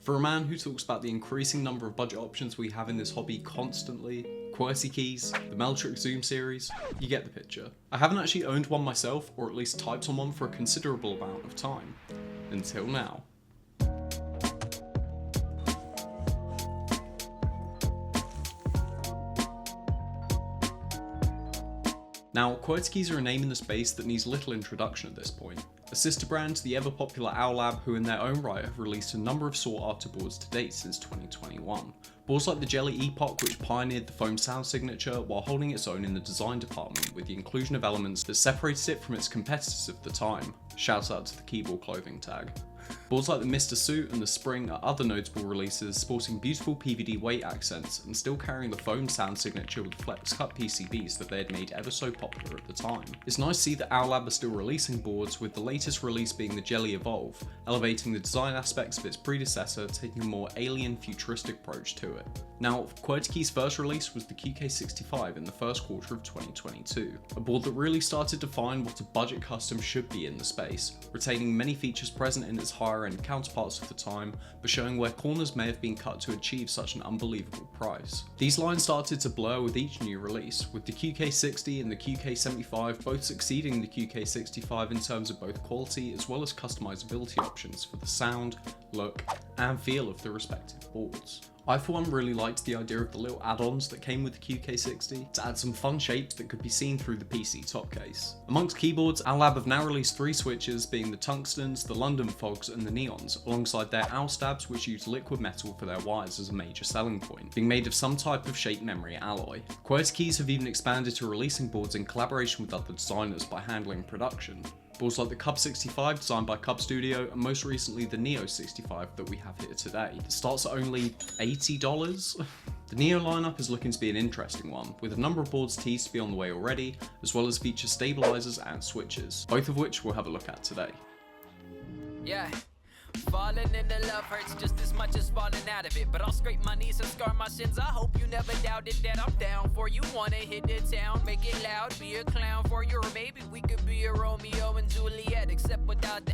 For a man who talks about the increasing number of budget options we have in this hobby constantly, Qwertykeys, the Meltrick Zoom series, you get the picture. I haven't actually owned one myself, or at least typed on one for a considerable amount of time. Until now. Now, Qwertykeys are a name in the space that needs little introduction at this point. A sister brand to the ever popular Owlab, who in their own right have released a number of sought after boards to date since 2021. Boards like the Jelly Epoch, which pioneered the foam sound signature while holding its own in the design department with the inclusion of elements that separated it from its competitors of the time. Shouts out to the keyboard clothing tag. Boards like the Mr. Suit and the Spring are other notable releases sporting beautiful PVD weight accents and still carrying the foam sound signature with flex cut PCBs that they had made ever so popular at the time. It's nice to see that Owlab are still releasing boards, with the latest release being the Jelly Evolve, elevating the design aspects of its predecessor, taking a more alien futuristic approach to it. Now, Qwertykeys' first release was the QK65 in the first quarter of 2022, a board that really started to define what a budget custom should be in the space, retaining many features present in its higher end counterparts of the time, but showing where corners may have been cut to achieve such an unbelievable price. These lines started to blur with each new release, with the QK60 and the QK75 both succeeding the QK65 in terms of both quality as well as customizability options for the sound, look, and feel of the respective boards. I for one really liked the idea of the little add-ons that came with the QK60 to add some fun shapes that could be seen through the PC top case. Amongst keyboards, Owlab have now released 3 switches, being the Tungstens, the London Fogs and the Neons, alongside their Owlstabs, which use liquid metal for their wires as a major selling point, being made of some type of shape memory alloy. Qwertykeys have even expanded to releasing boards in collaboration with other designers by handling production. Boards like the Cub65 designed by Cub Studio, and most recently the NEO65 that we have here today. It starts at only $80. The Neo lineup is looking to be an interesting one, with a number of boards teased to be on the way already, as well as feature stabilizers and switches, both of which we'll have a look at today. Yeah. Falling into love hurts just as much as falling out of it, but I'll scrape my knees and scar my sins. I hope you never doubted that I'm down for you. Wanna hit the town, make it loud, be a clown for you, or maybe we could be a Romeo and Juliet, except without the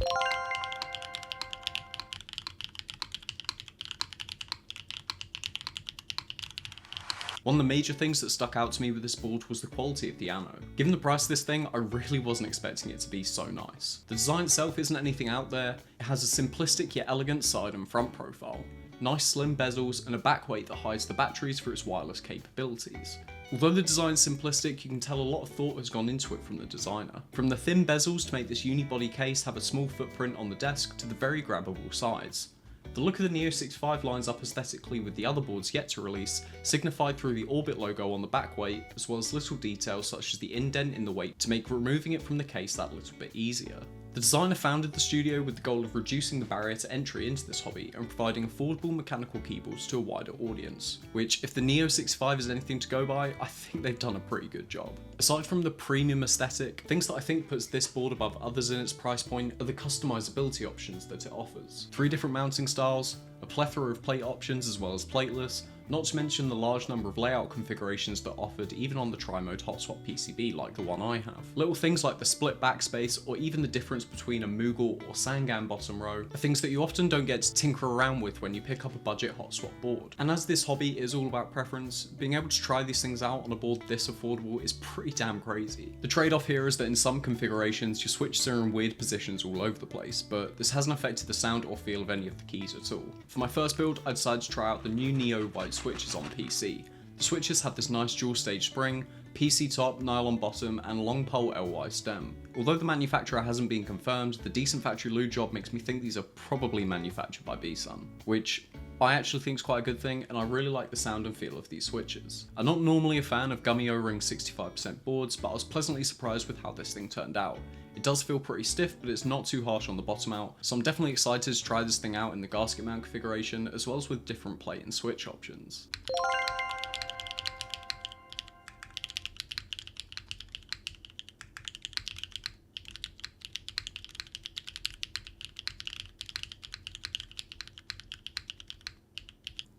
One of the major things that stuck out to me with this board was the quality of the ammo. Given the price of this thing, I really wasn't expecting it to be so nice. The design itself isn't anything out there. It has a simplistic yet elegant side and front profile, nice slim bezels, and a backweight that hides the batteries for its wireless capabilities. Although the design is simplistic, you can tell a lot of thought has gone into it from the designer. From the thin bezels to make this unibody case have a small footprint on the desk to the very grabbable sides. The look of the NEO65 lines up aesthetically with the other boards yet to release, signified through the Orbit logo on the back weight, as well as little details such as the indent in the weight to make removing it from the case that little bit easier. The designer founded the studio with the goal of reducing the barrier to entry into this hobby and providing affordable mechanical keyboards to a wider audience, which, if the NEO65 is anything to go by, I think they've done a pretty good job. Aside from the premium aesthetic, things that I think puts this board above others in its price point are the customizability options that it offers. 3 different mounting styles, a plethora of plate options as well as plateless, not to mention the large number of layout configurations that are offered even on the tri-mode hotswap PCB like the one I have. Little things like the split backspace or even the difference between a Mughal or Sangam bottom row are things that you often don't get to tinker around with when you pick up a budget hotswap board. And as this hobby is all about preference, being able to try these things out on a board this affordable is pretty damn crazy. The trade-off here is that in some configurations your switches are in weird positions all over the place, but this hasn't affected the sound or feel of any of the keys at all. For my first build, I decided to try out the new Neo white switches on PC. The switches have this nice dual stage spring, PC top, nylon bottom, and long pole LY stem. Although the manufacturer hasn't been confirmed, the decent factory lube job makes me think these are probably manufactured by B-Sun, which I actually think is quite a good thing, and I really like the sound and feel of these switches. I'm not normally a fan of gummy O-ring 65% boards, but I was pleasantly surprised with how this thing turned out. It does feel pretty stiff, but it's not too harsh on the bottom out, so I'm definitely excited to try this thing out in the gasket mount configuration, as well as with different plate and switch options.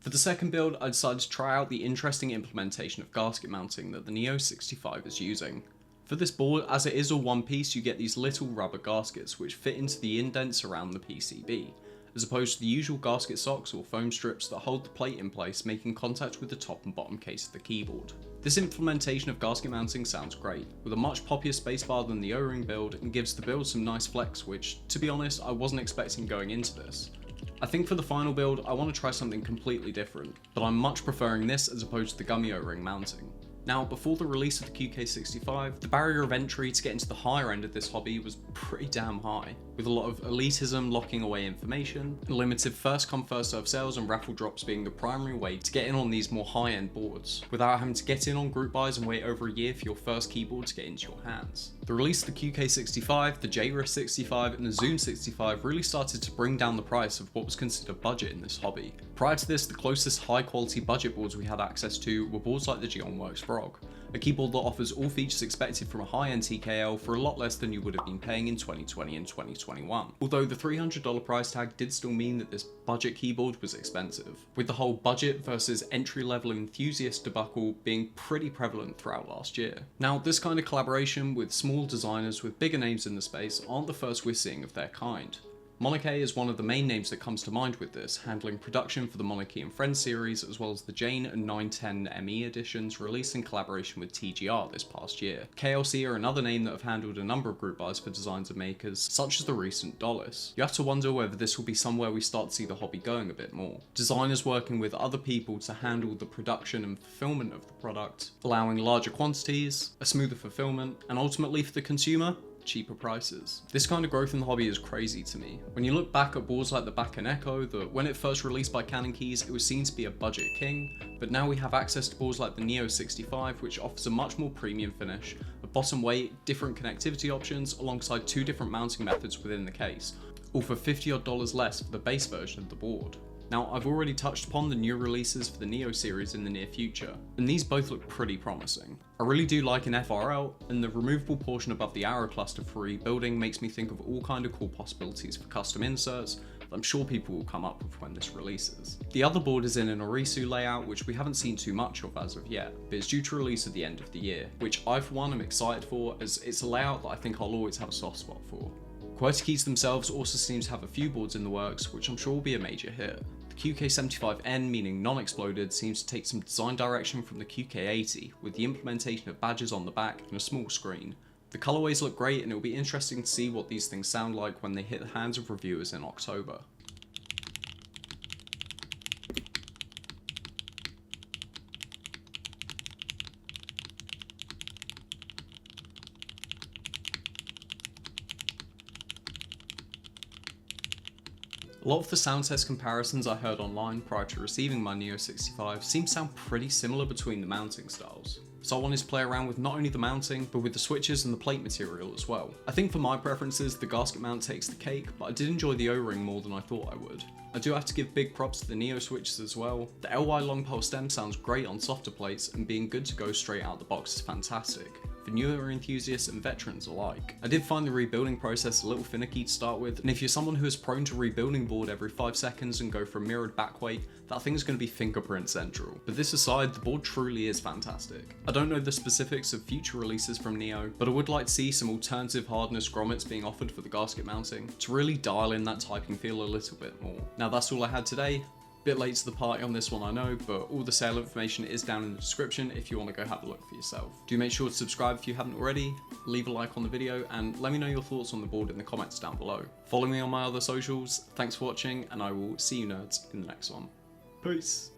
For the second build, I decided to try out the interesting implementation of gasket mounting that the NEO65 is using. For this board, as it is all one piece, you get these little rubber gaskets which fit into the indents around the PCB, as opposed to the usual gasket socks or foam strips that hold the plate in place, making contact with the top and bottom case of the keyboard. This implementation of gasket mounting sounds great, with a much poppier spacebar than the O-ring build, and gives the build some nice flex, which, to be honest, I wasn't expecting going into this. I think for the final build, I want to try something completely different, but I'm much preferring this as opposed to the gummy O-ring mounting. Now, before the release of the QK65, the barrier of entry to get into the higher end of this hobby was pretty damn high, with a lot of elitism locking away information, and limited first come first serve sales and raffle drops being the primary way to get in on these more high end boards, without having to get in on group buys and wait over a year for your first keyboard to get into your hands. The release of the QK65, the JRIS65 and the Zoom65 really started to bring down the price of what was considered budget in this hobby. Prior to this, the closest high quality budget boards we had access to were boards like the Geonworks Frog, a keyboard that offers all features expected from a high-end TKL for a lot less than you would have been paying in 2020 and 2021. Although the $300 price tag did still mean that this budget keyboard was expensive, with the whole budget versus entry-level enthusiast debacle being pretty prevalent throughout last year. Now, this kind of collaboration with small designers with bigger names in the space aren't the first we're seeing of their kind. Monarchy is one of the main names that comes to mind with this, handling production for the Monarchy and Friends series, as well as the Jane and 910 ME editions released in collaboration with TGR this past year. KLC are another name that have handled a number of group buys for designs and makers, such as the recent Dollis. You have to wonder whether this will be somewhere we start to see the hobby going a bit more. Designers working with other people to handle the production and fulfillment of the product, allowing larger quantities, a smoother fulfillment, and ultimately for the consumer, cheaper prices. This kind of growth in the hobby is crazy to me. When you look back at boards like the Bakken Echo, that when it first released by Canon Keys, it was seen to be a budget king, but now we have access to boards like the NEO65, which offers a much more premium finish, a bottom weight, different connectivity options, alongside two different mounting methods within the case, all for $50 odd less for the base version of the board. Now, I've already touched upon the new releases for the Neo series in the near future, and these both look pretty promising. I really do like an FRL, and the removable portion above the arrow cluster for rebuilding makes me think of all kind of cool possibilities for custom inserts that I'm sure people will come up with when this releases. The other board is in an Orisu layout, which we haven't seen too much of as of yet, but it's due to release at the end of the year, which I for one am excited for, as it's a layout that I think I'll always have a soft spot for. Qwertykeys themselves also seem to have a few boards in the works, which I'm sure will be a major hit. The QK75N, meaning non-exploded, seems to take some design direction from the QK80, with the implementation of badges on the back and a small screen. The colorways look great, and it will be interesting to see what these things sound like when they hit the hands of reviewers in October. A lot of the Soundtest comparisons I heard online prior to receiving my NEO65 seem to sound pretty similar between the mounting styles. So I wanted to play around with not only the mounting, but with the switches and the plate material as well. I think for my preferences, the gasket mount takes the cake, but I did enjoy the O-ring more than I thought I would. I do have to give big props to the Neo switches as well. The LY long pole stem sounds great on softer plates, and being good to go straight out the box is fantastic, for newer enthusiasts and veterans alike. I did find the rebuilding process a little finicky to start with, and if you're someone who is prone to rebuilding board every 5 seconds and go for a mirrored back weight, that thing's going to be fingerprint central. But this aside, the board truly is fantastic. I don't know the specifics of future releases from Neo, but I would like to see some alternative hardness grommets being offered for the gasket mounting to really dial in that typing feel a little bit more. Now that's all I had today. Bit late to the party on this one, I know, but all the sale information is down in the description if you want to go have a look for yourself. Do make sure to subscribe if you haven't already, leave a like on the video, and let me know your thoughts on the board in the comments down below. Follow me on my other socials. Thanks for watching, and I will see you nerds in the next one. Peace!